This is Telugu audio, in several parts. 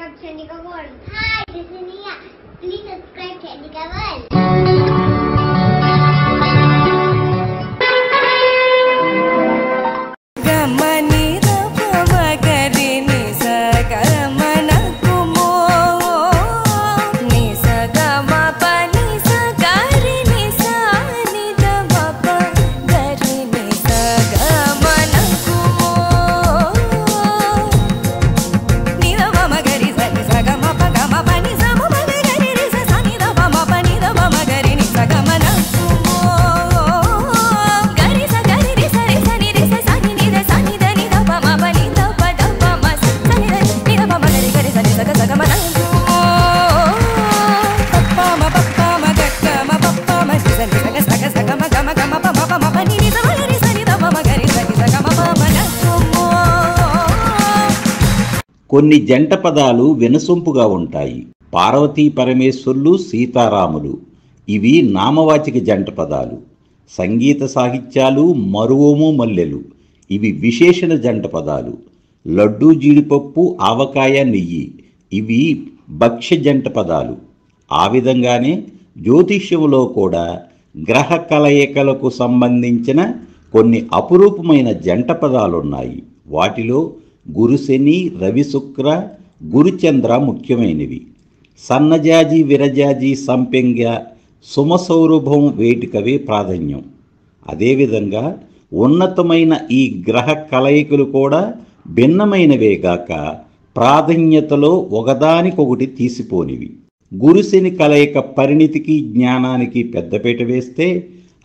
subscribe Chandika World. Hi, this is Nia. Please subscribe Chandika World. కొన్ని జంట పదాలు వినసొంపుగా ఉంటాయి. పార్వతీ పరమేశ్వరులు, సీతారాములు ఇవి నామవాచక జంట పదాలు. సంగీత సాహిత్యాలు, మరువము మల్లెలు ఇవి విశేషణ జంట పదాలు. లడ్డూ జీడిపప్పు, ఆవకాయ, నెయ్యి ఇవి భక్ష్య జంట పదాలు. ఆ విధంగానే జ్యోతిష్యములో కూడా గ్రహ కలయికలకు సంబంధించిన కొన్ని అపురూపమైన జంట పదాలున్నాయి. వాటిలో గురుశని, రవిశుక్ర, గురుచంద్ర ముఖ్యమైనవి. సన్నజాజి, విరజాజి, సంపెంగ, సుమసౌరభం వేటికవే ప్రాధాన్యం. అదేవిధంగా ఉన్నతమైన ఈ గ్రహ కలయికలు కూడా భిన్నమైనవేగాక ప్రాధాన్యతలో ఒకదానికొకటి తీసిపోనివి. గురుశని కలయిక పరిణితికి, జ్ఞానానికి పెద్దపీట వేస్తే,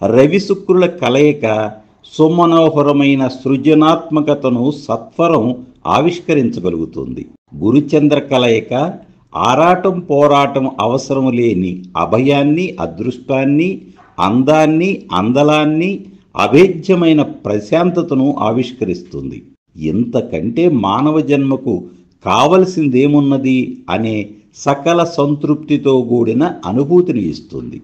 రవిశుక్రుల కలయిక సుమనోహరమైన సృజనాత్మకతను సత్వరం ఆవిష్కరించగలుగుతుంది. గురుచంద్ర కలయిక ఆరాటం పోరాటం అవసరం లేని అభయాన్ని, అదృష్టాన్ని, అందాన్ని, అందలాన్ని, అభేద్యమైన ప్రశాంతతను ఆవిష్కరిస్తుంది. ఇంతకంటే మానవ జన్మకు కావలసిందేమున్నది అనే సకల సంతృప్తితో కూడిన అనుభూతిని ఇస్తుంది.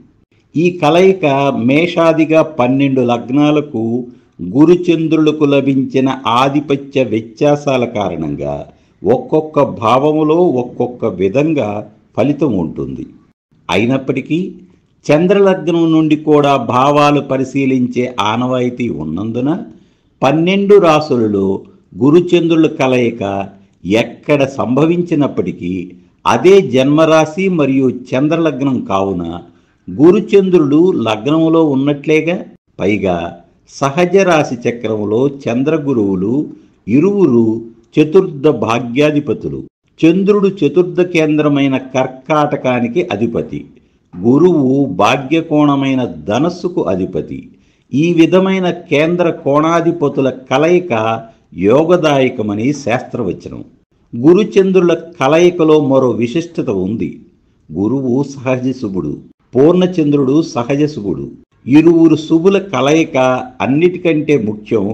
ఈ కలయిక మేషాదిగా 12 లగ్నాలకు గురుచంద్రులకు లభించిన ఆధిపత్య వ్యత్యాసాల కారణంగా ఒక్కొక్క భావములో ఒక్కొక్క విధంగా ఫలితం ఉంటుంది. అయినప్పటికీ చంద్రలగ్నం నుండి కూడా భావాలు పరిశీలించే ఆనవాయితీ ఉన్నందున 12 రాసులలో గురుచంద్రుల కలయిక ఎక్కడ సంభవించినప్పటికీ అదే జన్మరాశి మరియు చంద్రలగ్నం కావున గురుచంద్రుడు లగ్నములో ఉన్నట్లేగా. పైగా సహజ రాశి చక్రములో చంద్రగురువులు ఇరువురు చతుర్థ భాగ్యాధిపతులు. చంద్రుడు చతుర్థ కేంద్రమైన కర్కాటకానికి అధిపతి, గురువు భాగ్యకోణమైన ధనస్సుకు అధిపతి. ఈ విధమైన కేంద్ర కోణాధిపతుల కలయిక యోగదాయకమని శాస్త్రవచనం. గురుచంద్రుల కలయికలో మరో విశిష్టత ఉంది. గురువు సహజ శుభుడు, పూర్ణచంద్రుడు సహజ శుభుడు. ఇరువురు శుభుల కలయిక అన్నిటికంటే ముఖ్యం.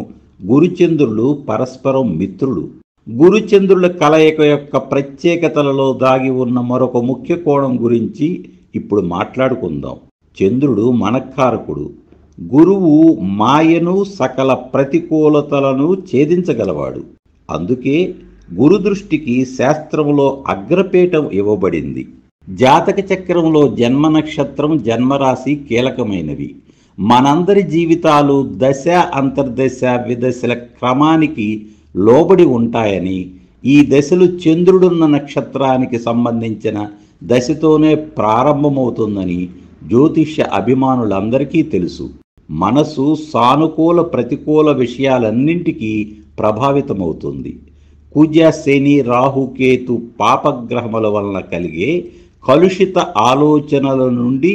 గురుచంద్రులు పరస్పరం మిత్రులు. గురుచంద్రుల కలయిక యొక్క ప్రత్యేకతలలో దాగి ఉన్న మరొక ముఖ్య కోణం గురించి ఇప్పుడు మాట్లాడుకుందాం. చంద్రుడు మనఃకారకుడు. గురువు మాయను, సకల ప్రతికూలతలను ఛేదించగలవాడు. అందుకే గురుదృష్టికి శాస్త్రములో అగ్రపీఠం ఇవ్వబడింది. జాతక చక్రంలో జన్మ నక్షత్రం, జన్మరాశి కీలకమైనవి. మనందరి జీవితాలు దశ, అంతర్దశ, విదశల క్రమానికి లోబడి ఉంటాయని, ఈ దశలు చంద్రుడున్న నక్షత్రానికి సంబంధించిన దశతోనే ప్రారంభమవుతుందని జ్యోతిష్య అభిమానులందరికీ తెలుసు. మనసు సానుకూల ప్రతికూల విషయాలన్నింటికీ ప్రభావితమవుతుంది. కుజ, శని, రాహుకేతు పాపగ్రహముల వలన కలిగే కలుషిత ఆలోచనల నుండి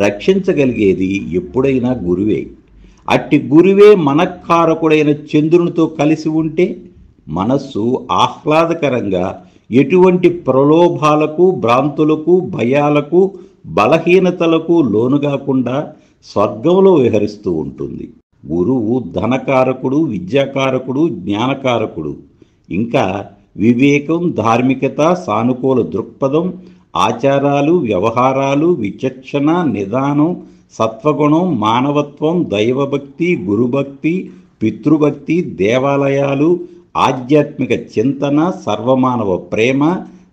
రక్షించగలిగేది ఎప్పుడైనా గురువే. అట్టి గురువే మనఃకారకుడైన చంద్రునితో కలిసి ఉంటే మనస్సు ఆహ్లాదకరంగా ఎటువంటి ప్రలోభాలకు, భ్రాంతులకు, భయాలకు, బలహీనతలకు లోనుగాకుండా స్వర్గంలో విహరిస్తూ ఉంటుంది. గురువు ధనకారకుడు, విద్యాకారకుడు, జ్ఞానకారకుడు. ఇంకా వివేకం, ధార్మికత, సానుకూల దృక్పథం, ఆచారాలు, వ్యవహారాలు, విచక్షణ, నిదానం, సత్వగుణం, మానవత్వం, దైవభక్తి, గురుభక్తి, పితృభక్తి, దేవాలయాలు, ఆధ్యాత్మిక చింతన, సర్వమానవ ప్రేమ,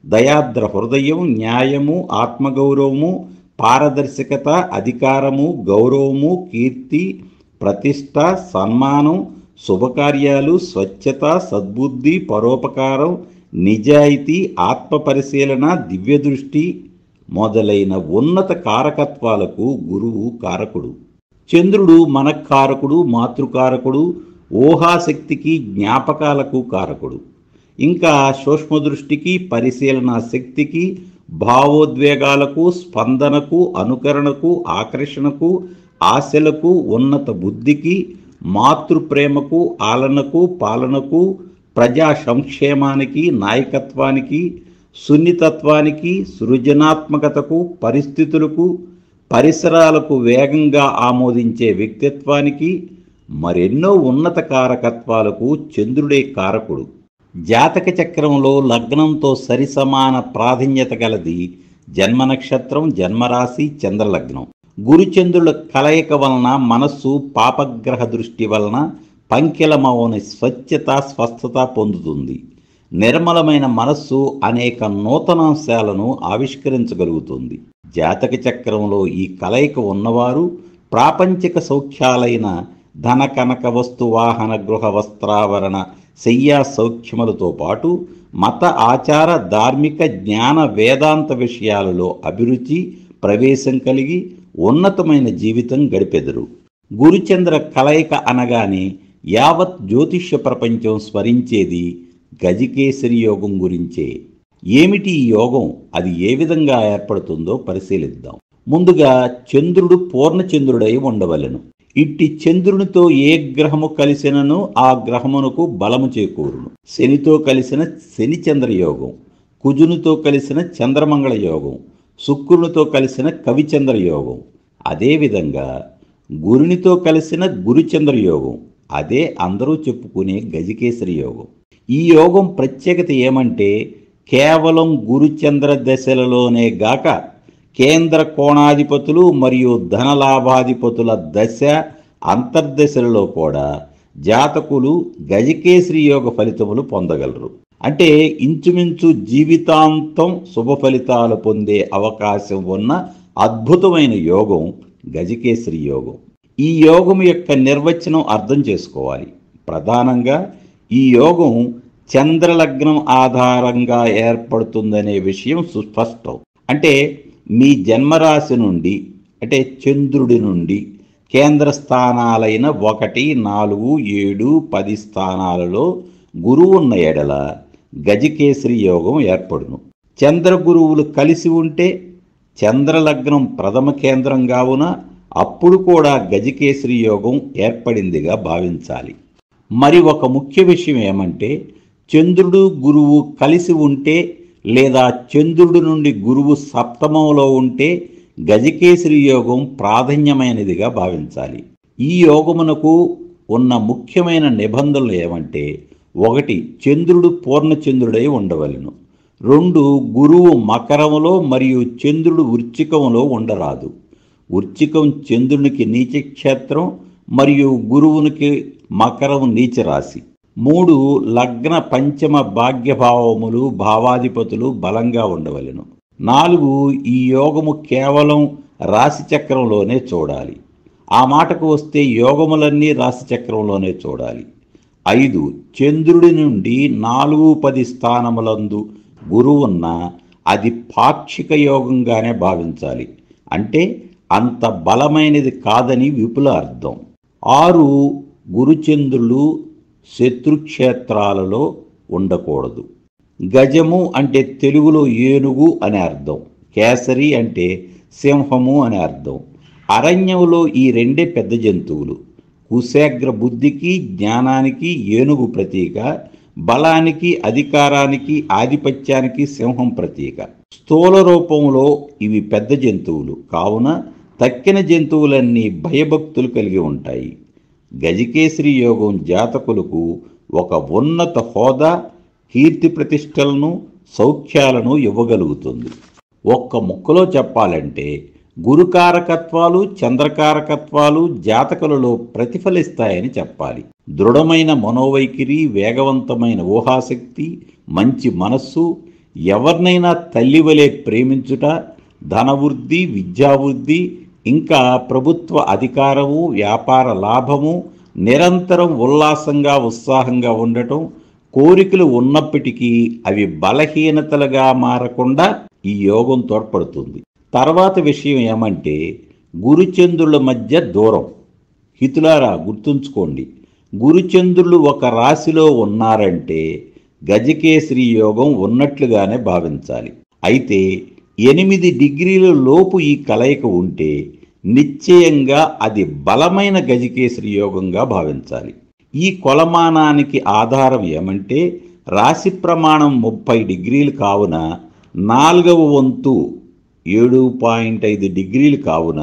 దయాద్ర హృదయం, న్యాయము, ఆత్మగౌరవము, పారదర్శకత, అధికారము, గౌరవము, కీర్తి, ప్రతిష్ట, సన్మానం, శుభకార్యాలు, స్వచ్ఛత, సద్బుద్ధి, పరోపకారం, నిజాయితీ, ఆత్మపరిశీలన, దివ్యదృష్టి మొదలైన ఉన్నత కారకత్వాలకు గురువు కారకుడు. చంద్రుడు మనఃకారకుడు, మాతృకారకుడు, ఊహాశక్తికి, జ్ఞాపకాలకు కారకుడు. ఇంకా సూక్ష్మదృష్టికి, పరిశీలనా శక్తికి, భావోద్వేగాలకు, స్పందనకు, అనుకరణకు, ఆకర్షణకు, ఆశలకు, ఉన్నత బుద్ధికి, మాతృప్రేమకు, ఆలనకు, పాలనకు, ప్రజా సంక్షేమానికి, నాయకత్వానికి, సున్నితత్వానికి, సృజనాత్మకతకు, పరిస్థితులకు, పరిసరాలకు వేగంగా ఆమోదించే వ్యక్తిత్వానికి, మరెన్నో ఉన్నత కారకత్వాలకు చంద్రుడే కారకుడు. జాతక చక్రంలో లగ్నంతో సరిసమాన ప్రాధాన్యత గలది జన్మ నక్షత్రం, జన్మరాశి, చంద్రలగ్నం. గురుచంద్రుల కలయిక వలన మనస్సు పాపగ్రహ దృష్టి వలన పంకిలమవని స్వచ్ఛత, స్వస్థత పొందుతుంది. నిర్మలమైన మనస్సు అనేక నూతనాంశాలను ఆవిష్కరించగలుగుతుంది. జాతక చక్రంలో ఈ కలయిక ఉన్నవారు ప్రాపంచిక సౌఖ్యాలైన ధన, కనక, వస్తు, వాహన, గృహ, వస్త్రావరణ, శయ్యా సౌఖ్యములతో పాటు మత, ఆచార, ధార్మిక, జ్ఞాన, వేదాంత విషయాలలో అభిరుచి, ప్రవేశం కలిగి ఉన్నతమైన జీవితం గడిపెదరు. గురుచంద్ర కలయిక అనగానే యావత్ జ్యోతిష్య ప్రపంచం స్మరించేది గజకేసరి యోగం గురించే. ఏమిటి ఈ యోగం, అది ఏ విధంగా ఏర్పడుతుందో పరిశీలిద్దాం. ముందుగా చంద్రుడు పూర్ణచంద్రుడై ఉండవలెను. ఇట్టి చంద్రునితో ఏ గ్రహము కలిసినను ఆ గ్రహమునకు బలము చేకూరును. శనితో కలిసిన శనిచంద్ర యోగం, కుజునితో కలిసిన చంద్రమంగళ యోగం, శుక్రునితో కలిసిన కవిచంద్ర యోగం, అదేవిధంగా గురునితో కలిసిన గురుచంద్ర యోగం, అదే అందరూ చెప్పుకునే గజకేసరి యోగం. ఈ యోగం ప్రత్యేకత ఏమంటే కేవలం గురుచంద్ర దశలలోనే గాక కేంద్ర కోణాధిపతులు మరియు ధనలాభాధిపతుల దశ అంతర్దశలలో కూడా జాతకులు గజకేసరి యోగ ఫలితములు పొందగలరు. అంటే ఇంచుమించు జీవితాంతం శుభ ఫలితాలు పొందే అవకాశం ఉన్న అద్భుతమైన యోగం గజకేసరి యోగం. ఈ యోగం యొక్క నిర్వచనం అర్థం చేసుకోవాలి. ప్రధానంగా ఈ యోగం చంద్రలగ్నం ఆధారంగా ఏర్పడుతుందనే విషయం సుస్పష్టం. అంటే మీ జన్మరాశి నుండి, అంటే చంద్రుడి నుండి కేంద్ర స్థానాలైన 1, 4, 7, 10 స్థానాలలో గురువు ఉన్న ఎడల గజకేసరి యోగం ఏర్పడును. చంద్ర గురువులు కలిసి ఉంటే చంద్రలగ్నం ప్రథమ కేంద్రం కావున అప్పుడు కూడా గజకేసరి యోగం ఏర్పడిందిగా భావించాలి. మరి ఒక ముఖ్య విషయం ఏమంటే చంద్రుడు గురువు కలిసి ఉంటే లేదా చంద్రుడి నుండి గురువు సప్తమంలో ఉంటే గజకేసరి యోగం ప్రాధాన్యమైనదిగా భావించాలి. ఈ యోగమునకు ఉన్న ముఖ్యమైన నిబంధనలు ఏమంటే 1. చంద్రుడు పూర్ణచంద్రుడై ఉండవలెను. 2. గురువు మకరములో మరియు చంద్రుడు వృశ్చికములో ఉండరాదు. వృశ్చికం చంద్రునికి నీచక్షేత్రం మరియు గురువునికి మకరం నీచరాశి. 3. లగ్న పంచమ భాగ్యభావములు, భావాధిపతులు బలంగా ఉండవలెను. 4. ఈ యోగము కేవలం రాశి చక్రంలోనే చూడాలి. ఆ మాటకు వస్తే యోగములన్నీ రాశి చక్రంలోనే చూడాలి. 5. చంద్రుడి నుండి 4, 10 స్థానములందు గురువున్న అది పాక్షిక యోగంగానే భావించాలి. అంటే అంత బలమైనది కాదని విపుల అర్థం. 6. గురుచంద్రులు శత్రుక్షేత్రాలలో ఉండకూడదు. గజము అంటే తెలుగులో ఏనుగు అనే అర్థం, కేసరి అంటే సింహము అనే అర్థం. అరణ్యంలో ఈ 2 పెద్ద జంతువులు. కుశాగ్ర బుద్ధికి, జ్ఞానానికి ఏనుగు ప్రతీక, బలానికి, అధికారానికి, ఆధిపత్యానికి సింహం ప్రతీక. స్థూల రూపంలో ఇవి పెద్ద జంతువులు కావున తక్కిన జంతువులన్నీ భయభక్తులు కలిగి ఉంటాయి. గజకేసరి యోగం జాతకులకు ఒక ఉన్నత హోదా, కీర్తి ప్రతిష్టలను, సౌఖ్యాలను ఇవ్వగలుగుతుంది. ఒక్క ముక్కలో చెప్పాలంటే గురుకారకత్వాలు, చంద్రకారకత్వాలు జాతకులలో ప్రతిఫలిస్తాయని చెప్పాలి. దృఢమైన మనోవైఖరి, వేగవంతమైన ఊహాశక్తి, మంచి మనస్సు, ఎవరినైనా తల్లి వలె ప్రేమించుట, ధనవృద్ధి, విద్యావృద్ధి, ఇంకా ప్రభుత్వ అధికారము, వ్యాపార లాభము, నిరంతరం ఉల్లాసంగా ఉత్సాహంగా ఉండటం, కోరికలు ఉన్నప్పటికీ అవి బలహీనతలుగా మారకుండా ఈ యోగం తోడ్పడుతుంది. తర్వాత విషయం ఏమంటే గురుచంద్రుల మధ్య దూరం. హితులారా గుర్తుంచుకోండి, గురుచంద్రులు ఒక రాశిలో ఉన్నారంటే గజకేసరి యోగం ఉన్నట్లుగానే భావించాలి. అయితే 8 డిగ్రీల లోపు ఈ కలయిక ఉంటే నిశ్చయంగా అది బలమైన గజకేసరి యోగంగా భావించాలి. ఈ కొలమానానికి ఆధారం ఏమంటే రాశి ప్రమాణం 30 డిగ్రీలు కావున 4వ వంతు 7.5 డిగ్రీలు కావున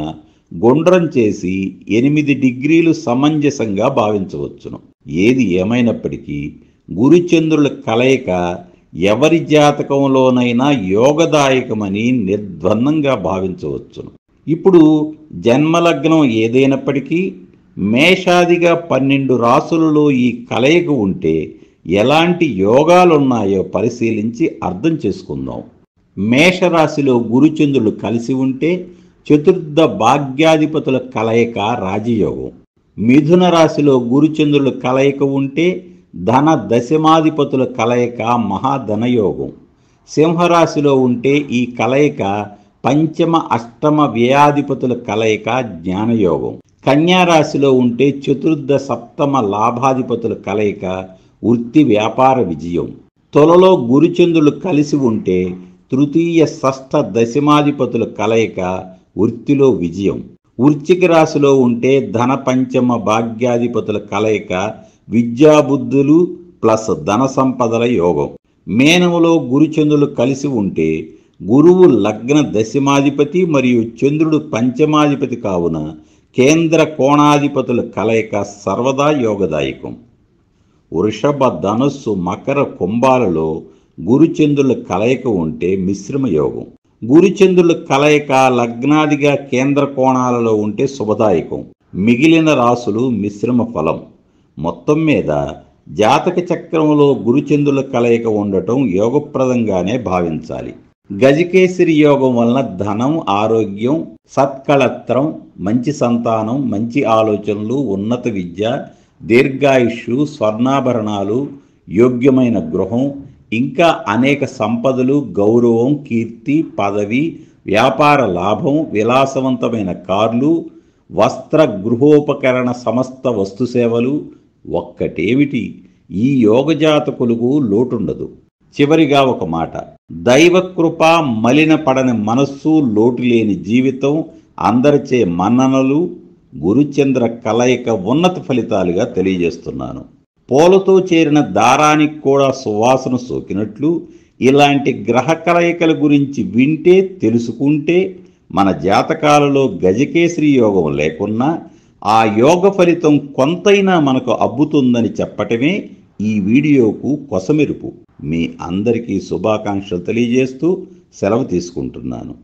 గుండ్రం చేసి 8 డిగ్రీలు సమంజసంగా భావించవచ్చును. ఏది ఏమైనప్పటికీ గురుచంద్రుల కలయిక ఎవరి జాతకంలోనైనా యోగదాయకమని నిర్ద్వందంగా భావించవచ్చును. ఇప్పుడు జన్మలగ్నం ఏదైనప్పటికీ మేషాదిగా 12 రాసులలో ఈ కలయిక ఉంటే ఎలాంటి యోగాలున్నాయో పరిశీలించి అర్థం చేసుకుందాం. మేషరాశిలో గురుచంద్రులు కలిసి ఉంటే చతుర్థ భాగ్యాధిపతుల కలయిక రాజయోగం. మిథున రాశిలో గురుచంద్రుల కలయిక ఉంటే ధన దశమాధిపతుల కలయిక మహాధనయోగం. సింహరాశిలో ఉంటే ఈ కలయిక పంచమ అష్టమ వ్యయాధిపతుల కలయిక జ్ఞానయోగం. కన్యారాశిలో ఉంటే చతుర్థ సప్తమ లాభాధిపతుల కలయిక వృత్తి వ్యాపార విజయం. తులలో గురుచంద్రులు కలిసి ఉంటే తృతీయ షష్ఠ దశమాధిపతుల కలయిక వృత్తిలో విజయం. వృశ్చిక రాశిలో ఉంటే ధన పంచమ భాగ్యాధిపతుల కలయిక విద్యాబుద్ధులు ప్లస్ ధన సంపదల యోగం. మేనములో గురుచంద్రులు కలిసి ఉంటే గురువు లగ్న దశమాధిపతి మరియు చంద్రుడు పంచమాధిపతి కావున కేంద్ర కోణాధిపతుల కలయిక సర్వదా యోగదాయకం. వృషభ, ధనుస్సు, మకర, కుంభాలలో గురుచంద్రుల కలయిక ఉంటే మిశ్రమ యోగం. గురుచంద్రుల కలయిక లగ్నాదిగా కేంద్ర కోణాలలో ఉంటే శుభదాయకం. మిగిలిన రాసులు మిశ్రమ ఫలం. మొత్తం మీద జాతక చక్రంలో గురుచంద్రుల కలయిక ఉండటం యోగప్రదంగానే భావించాలి. గజకేసరి యోగం వలన ధనం, ఆరోగ్యం, సత్కళత్రం, మంచి సంతానం, మంచి ఆలోచనలు, ఉన్నత విద్య, దీర్ఘాయుష్షు, స్వర్ణాభరణాలు, యోగ్యమైన గృహం, ఇంకా అనేక సంపదలు, గౌరవం, కీర్తి, పదవి, వ్యాపార లాభం, విలాసవంతమైన కార్లు, వస్త్ర గృహోపకరణ సమస్త వస్తు సేవలు. ఒక్కటేమిటి, ఈ యోగజాతకులకు లోటుండదు. చివరిగా ఒక మాట, దైవకృప, మలిన పడని మనస్సు, లోటు లేని జీవితం, అందరిచే మన్ననలు, గురుచంద్ర కలయిక ఉన్నత ఫలితాలుగా తెలియజేస్తున్నాను. పూలతో చేరిన దారానికి కూడా సువాసన సోకినట్లు ఇలాంటి గ్రహ కలయికల గురించి వింటే, తెలుసుకుంటే మన జాతకాలలో గజకేసరి యోగం లేకున్నా ఆ యోగ ఫలితం కొంతైనా మనకు అబ్బుతుందని చెప్పటమే ఈ వీడియోకు కొసమెరుపు. మీ అందరికీ శుభాకాంక్షలు తెలియజేస్తూ సెలవు తీసుకుంటున్నాను.